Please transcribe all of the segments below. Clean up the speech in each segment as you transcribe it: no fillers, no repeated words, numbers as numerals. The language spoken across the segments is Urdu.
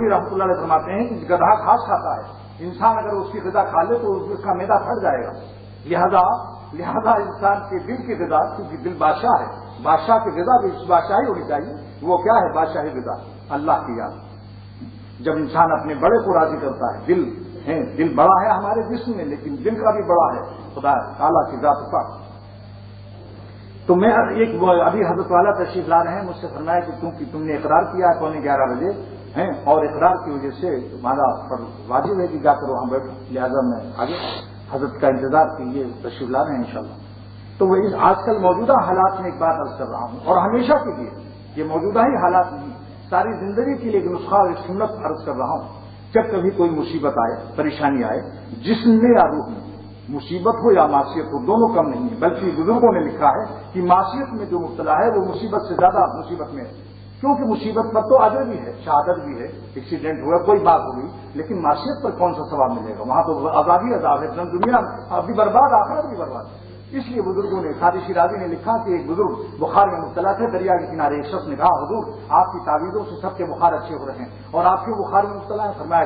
رحمۃ اللہ علیہ فرماتے ہیں کہ گدھا گھاس کھاتا ہے، انسان اگر اس کی غذا کھا لے تو اس کا معدہ پھٹ جائے گا، لہذا انسان کے دل کی غذا، کیونکہ دل بادشاہ ہے، بادشاہ کی غذا بھی بادشاہی ہونی چاہیے۔ وہ کیا ہے بادشاہی غذا؟ اللہ کی یاد۔ جب انسان اپنے بڑے کو راضی کرتا ہے، دل بڑا ہے ہمارے جسم میں، لیکن دل کا بھی بڑا ہے خدا تعالیٰ کی ذات پر۔ تو میں ابھی حضرت والا تشریف لا رہے ہیں، مجھ سے فرمایا کہ تم نے اقرار کیا ہے 11:15 بجے ہیں، اور اقرار کی وجہ سے تمہارا پر واجب ہے کہ جا کر وہاں بیٹھو، لہٰذا میں آگے حضرت کا انتظار کیجیے، تشریف لا رہے ہیں انشاءاللہ۔ تو وہ آج کل موجودہ حالات میں ایک بات عرض کر رہا ہوں، اور ہمیشہ کے لیے یہ موجودہ ہی حالات نہیں، ساری زندگی کے لیے ایک نسخہ اور سنت عرض کر رہا ہوں۔ جب کبھی کوئی مصیبت آئے، پریشانی آئے، جسم میں یا روح میں، مصیبت ہو یا معصیت ہو، دونوں کم نہیں ہے، بلکہ بزرگوں نے لکھا ہے کہ معصیت میں جو مبتلا ہے وہ مصیبت سے زیادہ مصیبت میں ہے، کیونکہ مصیبت پر تو اجر بھی ہے، شہادت بھی ہے، ایکسیڈنٹ ہوا، کوئی بات ہوئی، لیکن معصیت پر کون سا ثواب ملے گا؟ وہاں تو عذاب ہی عذاب ہے، دنیا ابھی برباد، آخرت بھی برباد ہے۔ اس لیے بزرگوں نے، قاضی شیرازی نے لکھا کہ ایک بزرگ بخار میں مبتلا تھے، دریا کے کنارے ایک شخص نے کہا حضور آپ کی تعویذوں سے سب کے بخار اچھے ہو رہے ہیں اور آپ کے بخار میں مبتلا ہے۔ فرمایا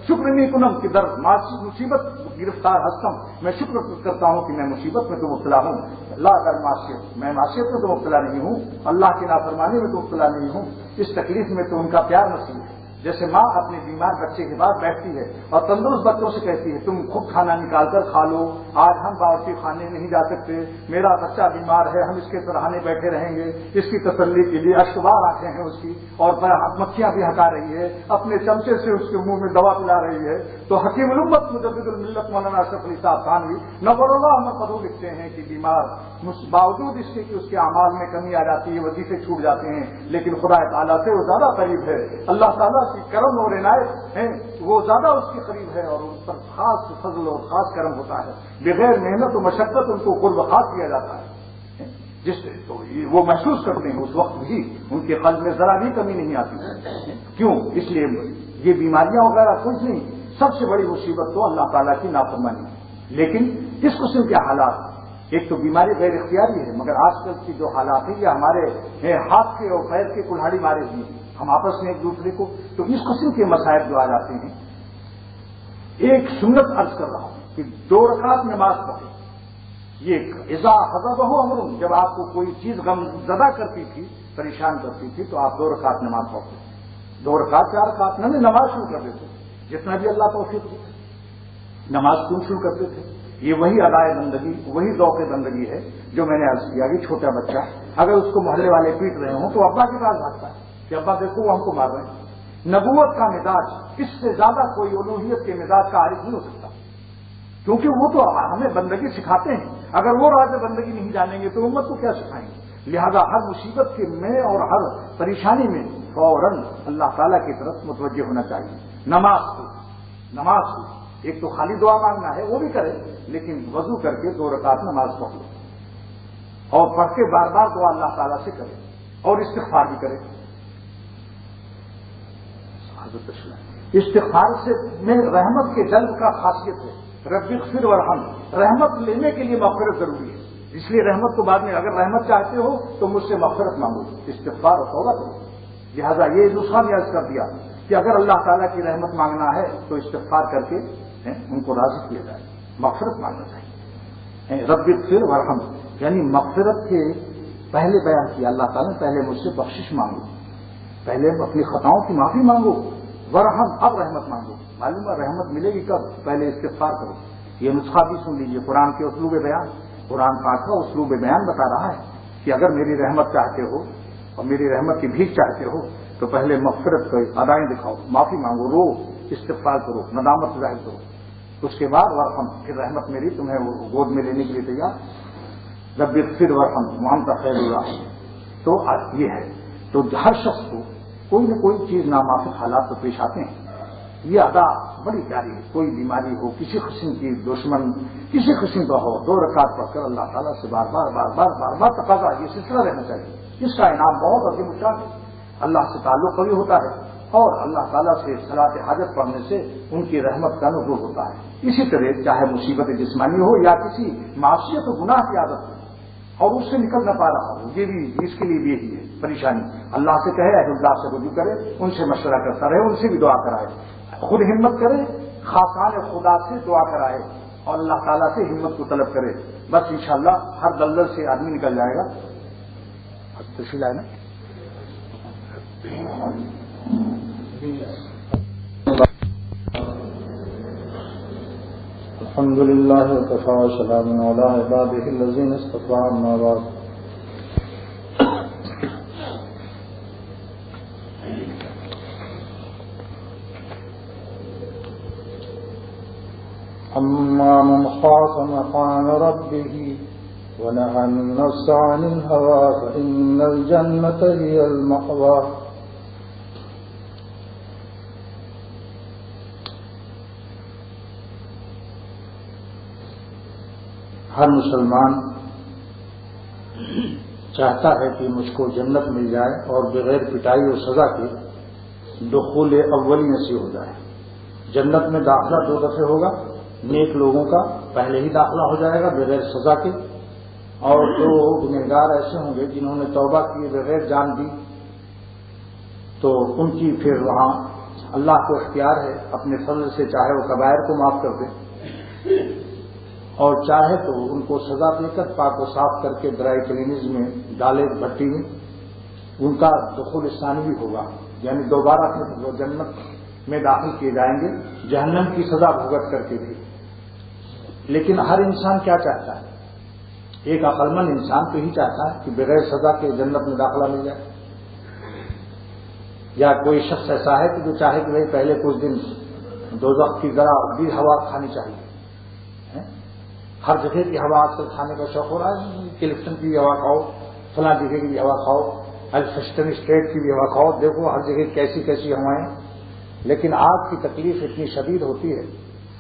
شکر نہیں کنم کہ در مصیبت گرفتار ہستم، میں شکر کرتا ہوں کہ میں مصیبت میں تو مبتلا ہوں، اللہ در معصیت، میں معصیت میں تو مبتلا نہیں ہوں، اللہ کی نافرمانی میں تو مبتلا نہیں ہوں، اس تکلیف میں تو ان کا پیار نصیب ہے۔ جیسے ماں اپنے بیمار بچے کے بعد بیٹھتی ہے اور تندرست بچوں سے کہتی ہے تم خود کھانا نکال کر کھا لو، آج ہم باورچی خانے نہیں جا سکتے، میرا بچہ بیمار ہے، ہم اس کے سراہنے بیٹھے رہیں گے، اس کی تسلی کے لیے اشکبار آنکھیں ہیں اس کی، اور مکھیاں بھی ہٹا رہی ہے، اپنے چمچے سے اس کے منہ میں دوا پلا رہی ہے، تو حکیم الامت مجدد الملت مولانا اشرف علی صاحب تھانوی نور اللہ احمد قدو لکھتے ہیں کہ بیمار باوجود اس کے کہ اس کے اعمال میں کمی آ جاتی ہے، وظیفے چھوٹ جاتے ہیں، لیکن خدا تعالیٰ سے وہ زیادہ قریب ہے، اللہ تعالیٰ کی کرم اور عنایت ہے، وہ زیادہ اس کے قریب ہے، اور اس پر خاص فضل اور خاص کرم ہوتا ہے، بغیر محنت و مشقت ان کو قرب خاص کیا جاتا ہے، جس سے تو وہ محسوس کرتے ہیں اس وقت بھی ان کے قلب میں ذرا بھی کمی نہیں آتی۔ کیوں؟ اس لیے یہ بیماریاں وغیرہ کچھ نہیں، سب سے بڑی مصیبت تو اللہ تعالیٰ کی نافرمانی ہے۔ لیکن اس قسم کے حالات، ایک تو بیماری غیر اختیاری ہے، مگر آج کل کی جو حالات ہیں یہ ہمارے ہاتھ کے اور پیر کے کلہاڑی مارے ہوئے ہیں، ہم آپس میں ایک دوسرے کو، تو اس قسم کے مسائل جو آ جاتے ہیں، ایک سنت عرض کر رہا ہوں کہ 2 رکعت نماز پڑھیں، یہ اذا حضبہ امر، جب آپ کو کوئی چیز غم زدہ کرتی تھی، پریشان کرتی تھی، تو آپ 2 رکعت نماز پڑھتے، 2 رکعت 4 رکعت نہیں، نماز شروع کر دیتے، جتنا بھی اللہ توفیق دی نماز کیوں شروع کرتے تھے؟ یہ وہی ادائے بندگی، وہی ذوق بندگی ہے جو میں نے عرض کیا کہ چھوٹا بچہ اگر اس کو محلے والے پیٹ رہے ہوں تو ابا کے پاس بھاگتا ہے کہ ابا دیکھو وہ ہم کو مار رہے ہیں۔ نبوت کا مزاج اس سے زیادہ کوئی الوہیت کے مزاج کا عارف نہیں ہو سکتا، کیونکہ وہ تو ہمیں بندگی سکھاتے ہیں، اگر وہ راز بندگی نہیں جانیں گے تو امت کو کیا سکھائیں گے؟ لہذا ہر مصیبت کے میں اور ہر پریشانی میں فوراً اللہ تعالیٰ کی طرف متوجہ ہونا چاہیے۔ نماز کو ایک تو خالی دعا مانگنا ہے وہ بھی کرے، لیکن وضو کر کے 2 رکعت نماز پڑھ لو اور پڑھ کے بار بار دعا اللہ تعالیٰ سے کرے اور استغفار بھی کرے۔ استغفار سے میں رحمت کے جلب کا خاصیت ہے، رب اغفر وارحم، رحمت لینے کے لیے مغفرت ضروری ہے، اس لیے رحمت کو بعد میں اگر رحمت چاہتے ہو تو مجھ سے مغفرت مانگو، استغفار اور توبہ کرو۔ لہذا یہ نسخہ بھی عرض کر دیا کہ اگر اللہ تعالیٰ کی رحمت مانگنا ہے تو استغفار کر کے ان کو راضی کیا جائے، مغفرت مانگنا چاہیے۔ رب اغفر وارحم یعنی مغفرت کے پہلے بیان کیا اللہ تعالیٰ نے، پہلے مجھ سے بخشش مانگو، پہلے اپنی خطاؤں کی معافی مانگو، ورحم اب رحمت مانگو۔ معلوم ہے رحمت ملے گی کب؟ پہلے استغفار کرو۔ یہ نسخہ بھی سن لیجیے، قرآن کے اسلوب بیان، قرآن پاک کا اسلوب بیان بتا رہا ہے کہ اگر میری رحمت چاہتے ہو اور میری رحمت کی بھیک چاہتے ہو تو پہلے مغفرت کو ادائیں دکھاؤ، معافی مانگو، رو، استغفار کرو، ندامت ظاہر کرو، اس کے بعد ورحم، پھر رحمت میری تمہیں گود میں لینے کے لیے تیار۔ رب اغفر وارحم وانت خیر الراحمین، تو یہ ہے، تو ہر شخص کو کوئی نہ کوئی چیز ناموافق حالات تو پیش آتے ہیں، یہ ادا بڑی پیاری ہے، کوئی بیماری ہو، کسی قسم کی دشمن کسی قسم کا ہو، 2 رکعت پڑھ کر اللہ تعالیٰ سے بار بار تقاضا، یہ سلسلہ رہنا چاہیے، اس کا انعام بہت عظیم الشان ہے، اللہ سے تعلق قوی ہوتا ہے، اور اللہ تعالیٰ سے صلاۃ حاجت پڑھنے سے ان کی رحمت کا نزول ہوتا ہے۔ اسی طرح چاہے مصیبت جسمانی ہو یا کسی معصیت و گناہ کی عادت ہو اور اس سے نکل نہ پا رہا ہو، یہ بھی اس کے لیے بھی یہی ہے پریشانی، اللہ سے کہے، اہل اللہ سے رجوع کرے، ان سے مشورہ کرتا رہے، ان سے بھی دعا کرائے، خود ہمت کرے، خاصان خدا سے دعا کرائے اور اللہ تعالیٰ سے ہمت کو طلب کرے، بس انشاءاللہ ہر دلدل سے آدمی نکل جائے گا. تشریف لائے نا. الحمد للہ وکفى وسلام علی عباده الذین اصطفى، اما بعد. اما من خاف مقام ربه ونهى النفس عن الهوى فإن الجنة هي المأوى. ہر مسلمان چاہتا ہے کہ مجھ کو جنت مل جائے اور بغیر پٹائی اور سزا کے دخول اولی نصیب ہو جائے. جنت میں داخلہ 2 دفعے ہوگا، نیک لوگوں کا پہلے ہی داخلہ ہو جائے گا بغیر سزا کے، اور جو گنہگار ایسے ہوں گے جنہوں نے توبہ کی بغیر جان دی تو ان کی پھر وہاں اللہ کو اختیار ہے اپنے فضل سے چاہے وہ کبائر کو معاف کر دے اور چاہے تو ان کو سزا دے کر پاک و صاف کر کے ڈرائی کلینز میں ڈالے بھٹی میں، ان کا دخول ثانی بھی ہوگا، یعنی دوبارہ وہ جنت میں داخل کیے جائیں گے جہنم کی سزا بھگت کر کے بھی. لیکن ہر انسان کیا چاہتا ہے؟ ایک عقل مند انسان تو ہی چاہتا ہے کہ بغیر سزا کے جنت میں داخلہ مل جائے. یا کوئی شخص ایسا ہے کہ جو چاہے کہ بھائی پہلے کچھ دن دوزخ کی ذرا بھی ہوا کھانی چاہیے. ہر جگہ کی ہوا آج کل کھانے کا شوق ہو رہا ہے، کلفٹن کی بھی ہوا کھاؤ، فلاں جگہ کی بھی ہوا کھاؤ، الفسٹن اسٹیٹ کی بھی ہوا کھاؤ، دیکھو ہر جگہ کیسی کیسی ہوائیں. لیکن آج کی تکلیف اتنی شدید ہوتی ہے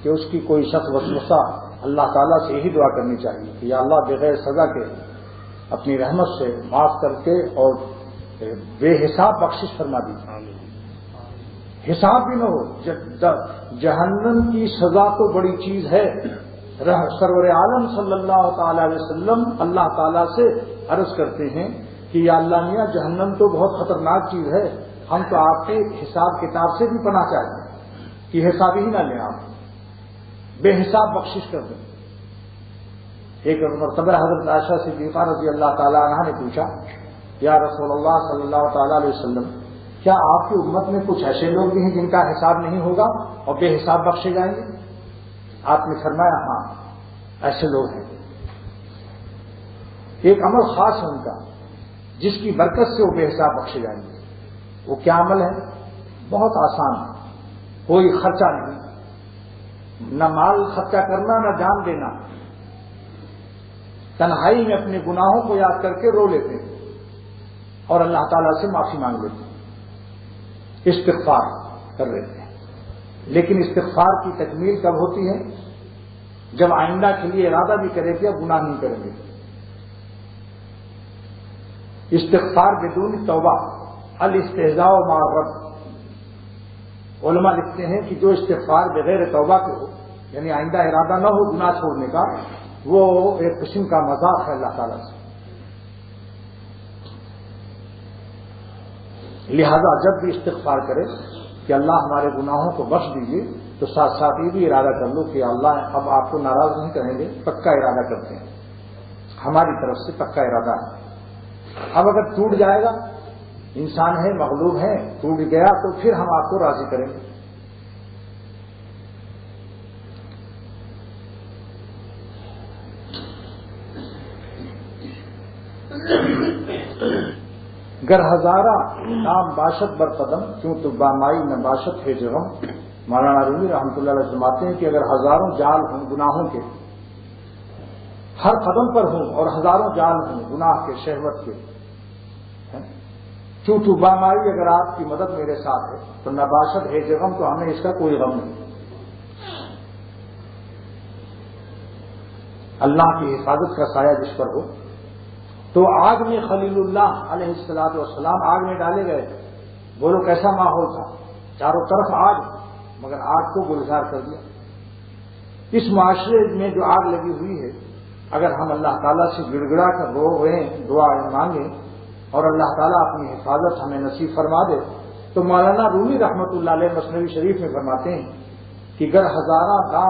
کہ اس کی کوئی شخص وسوسہ اللہ تعالیٰ سے یہی دعا کرنی چاہیے کہ یا اللہ بغیر سزا کے اپنی رحمت سے معاف کر کے اور بے حساب بخشش فرما دیجیے. حساب بھی نہ ہو. جہنم کی سزا تو بڑی چیز ہے. سرور عالم صلی اللہ تعالی علیہ وسلم اللہ تعالیٰ سے عرض کرتے ہیں کہ یا اللہ میاں جہنم تو بہت خطرناک چیز ہے، ہم تو آپ کے حساب کتاب سے بھی پناہ چاہتے ہیں کہ حساب ہی نہ لیں، آپ بے حساب بخشش کر دیں. ایک مرتبہ حضرت عائشہ صدیقہ رضی اللہ تعالی عنہا نے پوچھا یا رسول اللہ صلی اللہ تعالی علیہ وسلم، کیا آپ کی امت میں کچھ ایسے لوگ بھی ہیں جن کا حساب نہیں ہوگا اور بے حساب بخشے جائیں گے؟ آپ نے فرمایا ہاں ایسے لوگ ہیں. ایک عمل خاص ہے ان کا جس کی برکت سے وہ بے حساب بخشے جائیں گے. وہ کیا عمل ہے؟ بہت آسان ہے، کوئی خرچہ نہیں، نہ مال خرچہ کرنا نہ جان دینا. تنہائی میں اپنے گناہوں کو یاد کر کے رو لیتے ہیں اور اللہ تعالیٰ سے معافی مانگ لیتے ہیں، استغفار کر لیتے ہیں. لیکن استغفار کی تکمیل کب ہوتی ہے؟ جب آئندہ کے لیے ارادہ بھی کرے کہ اب گناہ نہیں کریں گے. استغفار بدون توبہ الاستہزاء مع الرب. علماء لکھتے ہیں کہ جو استغفار بغیر توبہ کے ہو، یعنی آئندہ ارادہ نہ ہو گناہ چھوڑنے کا، وہ ایک قسم کا مذاق ہے اللہ تعالیٰ سے. لہذا جب بھی استغفار کرے کہ اللہ ہمارے گناہوں کو بخش دیجیے تو ساتھ ساتھ یہ بھی ارادہ کر لو کہ اللہ اب آپ کو ناراض نہیں کریں گے، پکا ارادہ کرتے ہیں، ہماری طرف سے پکا ارادہ ہے. اب اگر ٹوٹ جائے گا، انسان ہے مغلوب ہے، ٹوٹ گیا تو پھر ہم آپ کو راضی کریں گے. گر ہزارہ نام باشد بر قدم کیوں تو بامائی نہ باشد ہے جغم. مولانا رومی رحمۃ اللہ علیہ فرماتے ہیں کہ اگر ہزاروں جال ہوں گناہوں کے ہر قدم پر ہوں اور ہزاروں جال ہوں گناہ کے شہوت کے، کیوں تو بامائی اگر آپ کی مدد میرے ساتھ ہے تو نہ باشد ہے جغم، تو ہمیں اس کا کوئی غم نہیں. اللہ کی حفاظت کا سایہ جس پر ہو. تو آگ میں خلیل اللہ علیہ الصلوۃ والسلام آگ میں ڈالے گئے، بولو کیسا ماحول تھا، چاروں طرف آگ، مگر آگ کو گلزار کر دیا. اس معاشرے میں جو آگ لگی ہوئی ہے، اگر ہم اللہ تعالیٰ سے گڑ گڑا کر رو رہے دعا مانگیں اور اللہ تعالیٰ اپنی حفاظت ہمیں نصیب فرما دے. تو مولانا رومی رحمۃ اللہ علیہ مثنوی شریف میں فرماتے ہیں کہ اگر ہزارہ